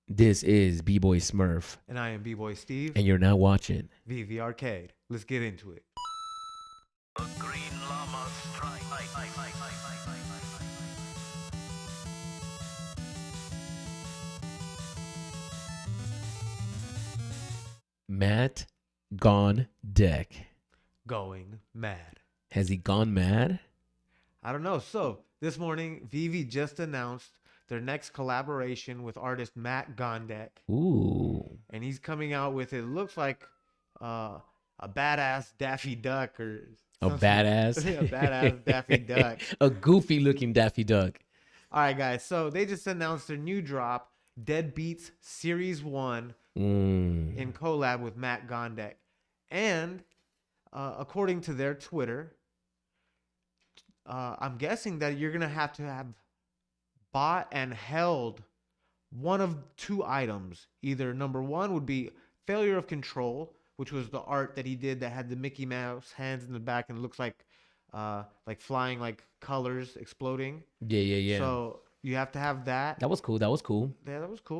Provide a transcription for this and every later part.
This is B-Boy Smurf, And I am B-Boy Steve, and you're now watching VEVE Arcade. Let's get into it. Matt Gondek. Going mad. Has he gone mad? I don't know. So, this morning, VEVE just announced their next collaboration with artist Matt Gondek. Ooh. And he's coming out with, it looks like a badass Daffy Duck or A badass? a badass Daffy Duck. A goofy looking Daffy Duck. All right, guys. So, they just announced their new drop, Dead Beats Series 1, in collab with Matt Gondek. And according to their Twitter, I'm guessing that you're going to have bought and held one of two items. Either number one would be Failure of Control, which was the art that he did that had the Mickey Mouse hands in the back and looks like flying like colors exploding. Yeah. So you have to have that. That was cool. Yeah, that was cool.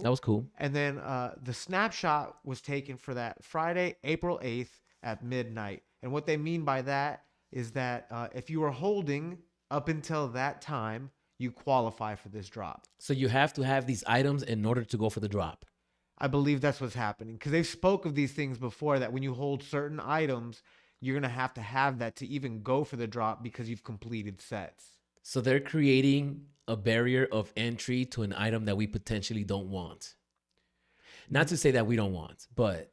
That was cool. And then the snapshot was taken for that Friday, April 8th at midnight. And what they mean by that is that if you were holding up until that time, you qualify for this drop. So you have to have these items in order to go for the drop. I believe that's what's happening because they've spoke of these things before, that when you hold certain items, you're going to have that to even go for the drop because you've completed sets. So they're creating a barrier of entry to an item that we potentially don't want. Not to say that we don't want, but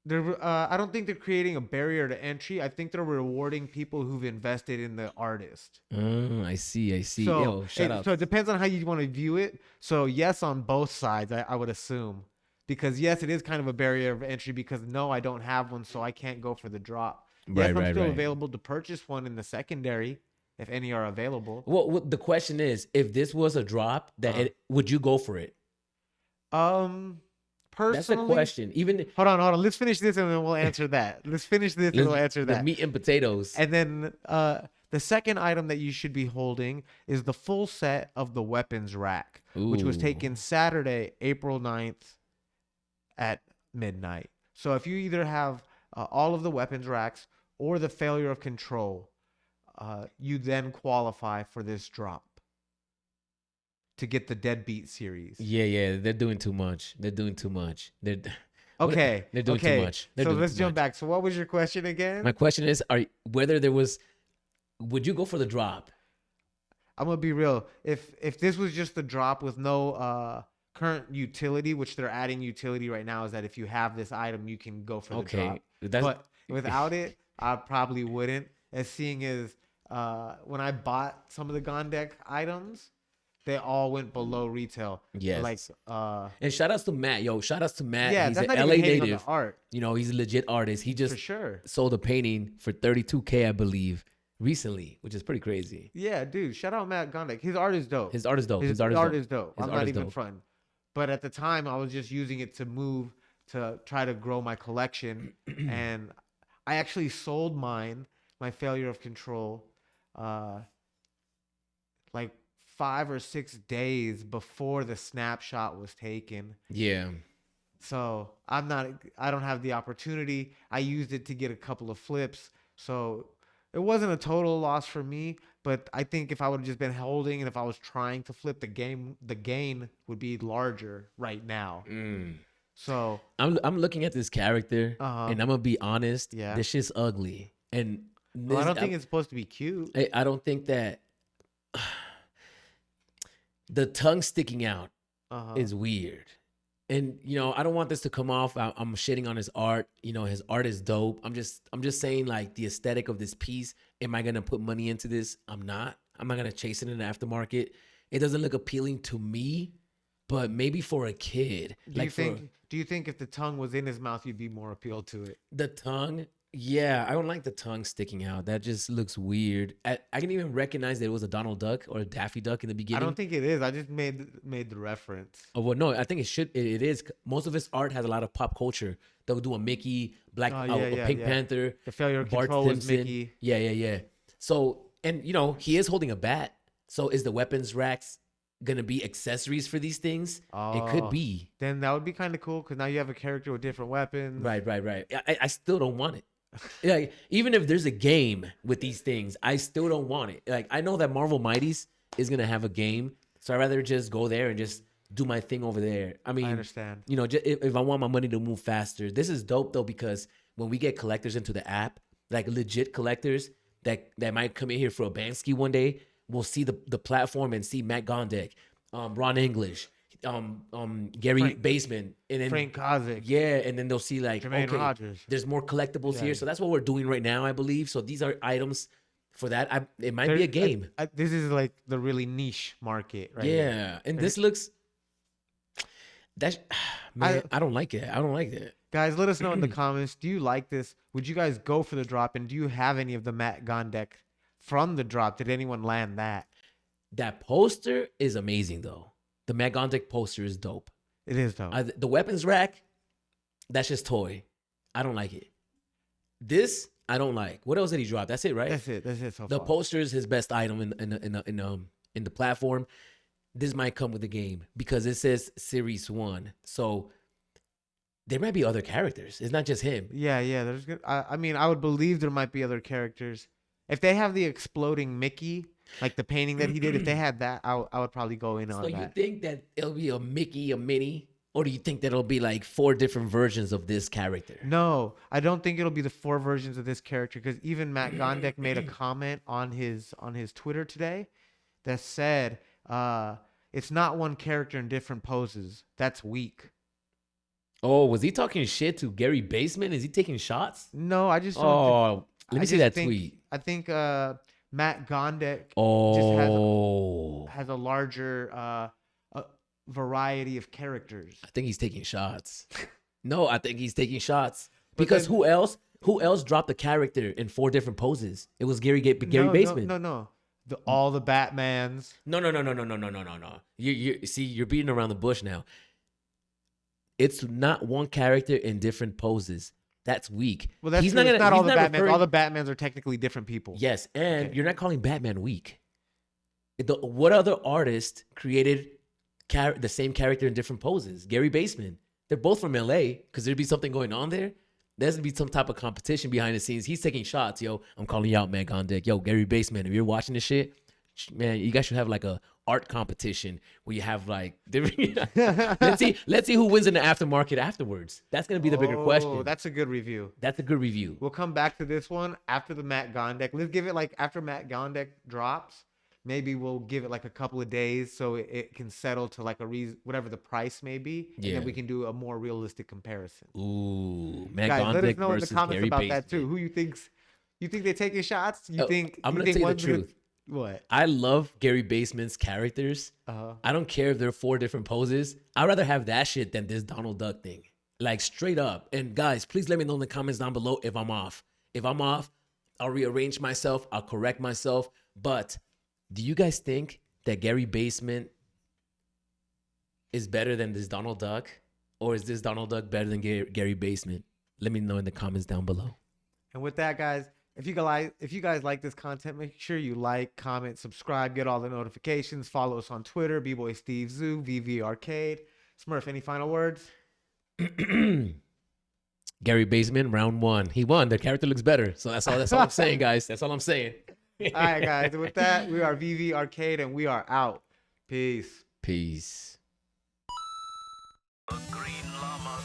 I don't think they're creating a barrier to entry. I think they're rewarding people who've invested in the artist. I see. So, Yo, shout out. So it depends on how you want to view it. So yes, on both sides, I would assume. Because yes, it is kind of a barrier of entry because no, I don't have one, so I can't go for the drop. Yes, I'm still available to purchase one in the secondary if any are available. Well, the question is, if this was a drop, would you go for it? Personally, that's a question. Even hold on. Let's finish this and then we'll answer that. Let's finish this and we'll answer that. The meat and potatoes. And then the second item that you should be holding is the full set of the weapons rack, which was taken Saturday, April 9th at midnight. So if you either have all of the weapons racks or the Failure of Control, you then qualify for this drop to get the Deadbeat series. Yeah, they're doing too much. They're doing too much. They're doing too much. So let's jump back. So what was your question again? My question is, would you go for the drop? I'm gonna be real. If this was just the drop with no current utility, which they're adding utility right now, is that if you have this item, you can go for the drop. But without it, I probably wouldn't. As seeing as when I bought some of the Gondek items, they all went below retail. Yes. And shout outs to Matt. Shout outs to Matt. Yeah, he's an LA native. On the art. He's a legit artist. He just for sure sold a painting for $32K, I believe, recently, which is pretty crazy. Yeah, dude. Shout out Matt Gondek. His art is dope. His art is dope. I'm not even fronting. But at the time, I was just using it to try to grow my collection. And I actually sold my Failure of Control, like 5 or 6 days before the snapshot was taken. Yeah. So I don't have the opportunity. I used it to get a couple of flips. So it wasn't a total loss for me, but I think if I would have just been holding and if I was trying to flip the gain would be larger right now. So I'm looking at this character and I'm gonna be honest. Yeah. This shit's ugly. And I don't think it's supposed to be cute. I don't think that the tongue sticking out is weird. And I don't want this to come off. I'm shitting on his art. His art is dope. I'm just saying, like, the aesthetic of this piece. Am I gonna put money into this? I'm not gonna chase it in the aftermarket. It doesn't look appealing to me, but maybe for a kid. Do you think if the tongue was in his mouth, you'd be more appealed to it? The tongue. Yeah, I don't like the tongue sticking out. That just looks weird. I can even recognize that it was a Donald Duck or a Daffy Duck in the beginning. I don't think it is. I just made the reference. Oh, well, no, I think it is. Most of his art has a lot of pop culture. They'll do a Mickey, a Pink Panther. The Failure of Control was Mickey. Yeah. So, and he is holding a bat. So is the weapons racks gonna be accessories for these things. It could Oh, be. then that would be kind of cool because now you have a character with different weapons. Right. I still don't want it. Like, even if there's a game with these things, I still don't want it. Like, I know that Marvel Mighties is gonna have a game, so I'd rather just go there and just do my thing over there. I mean, I understand. You know, if I want my money to move faster, this is dope though, because when we get collectors into the app, like legit collectors that might come in here for a Bansky one day, will see the platform and see Matt Gondek, Ron English, Gary Baseman, and then Frank Kozik. yeah, and then they'll see like, Jermaine okay, Rogers. there's more collectibles here, so that's what we're doing right now, I believe. So these are items for that. It might be a game. This is like the really niche market, right? Yeah, and this looks. That's man, I don't like it. I don't like that. Guys, let us know in the comments. Do you like this? Would you guys go for the drop? And do you have any of the Matt Gondek from the drop? Did anyone land that? That poster is amazing though. The Matt Gondek poster is dope. It is though. The weapons rack, that's just toy. I don't like it. This I don't like. What else did he drop? That's it, right? That's it. That's it. So the far. poster is his best item in the platform. This might come with the game because it says Series 1. So there might be other characters. It's not just him. Yeah. There's. I mean, I would believe there might be other characters. If they have the exploding Mickey, like the painting that he did, if they had that, I would probably go in on that. So you think that it'll be a Mickey, a Minnie? Or do you think that it'll be like 4 different versions of this character? No, I don't think it'll be the 4 versions of this character, because even Matt Gondek made a comment on his Twitter today that said it's not one character in different poses. That's weak. Oh, was he talking shit to Gary Baseman? Is he taking shots? No, I just let me see that tweet. I think Matt Gondek just has a larger variety of characters. I think he's taking shots. No, I think he's taking shots. Because who else dropped a character in 4 different poses? It was Gary Baseman. No. All the Batmans. No. You see, you're beating around the bush now. It's not one character in different poses. That's weak. Well, that's not all the Batmans. All the Batmans are technically different people. Yes, and you're not calling Batman weak. What other artist created the same character in different poses? Gary Baseman. They're both from LA. Because there'd be something going on there. There's gonna be some type of competition behind the scenes. He's taking shots. Yo, I'm calling you out, man. Gondek. Yo, Gary Baseman, if you're watching this shit, man, you guys should have like a art competition where you have like different. let's see who wins in the aftermarket afterwards. That's gonna be the bigger question. That's a good review. That's a good review. We'll come back to this one after the Matt Gondek. Let's give it like after Matt Gondek drops. Maybe we'll give it like a couple of days so it can settle to like whatever the price may be, and then we can do a more realistic comparison. Ooh, Matt Guys, Gondek let us know in the comments Gary about Baseman. that too. Who you think they're taking shots? I'm gonna tell you the truth. What? I love Gary Baseman's characters. I don't care if they're 4 different poses. I'd rather have that shit than this Donald Duck thing. Like straight up. And guys, please let me know in the comments down below if I'm off. If I'm off, I'll rearrange myself. I'll correct myself. But do you guys think that Gary Baseman is better than this Donald Duck? Or is this Donald Duck better than Gary Baseman? Let me know in the comments down below. And with that, guys, if you guys like this content, make sure you like, comment, subscribe, get all the notifications. Follow us on Twitter, B-Boy Steve Zoo, VEVE Arcade. Smurf, any final words? Gary Baseman, round 1. He won. The character looks better. So that's all I'm saying, guys. That's all I'm saying. All right, guys. With that, we are VEVE Arcade, and we are out. Peace. Peace. The green llama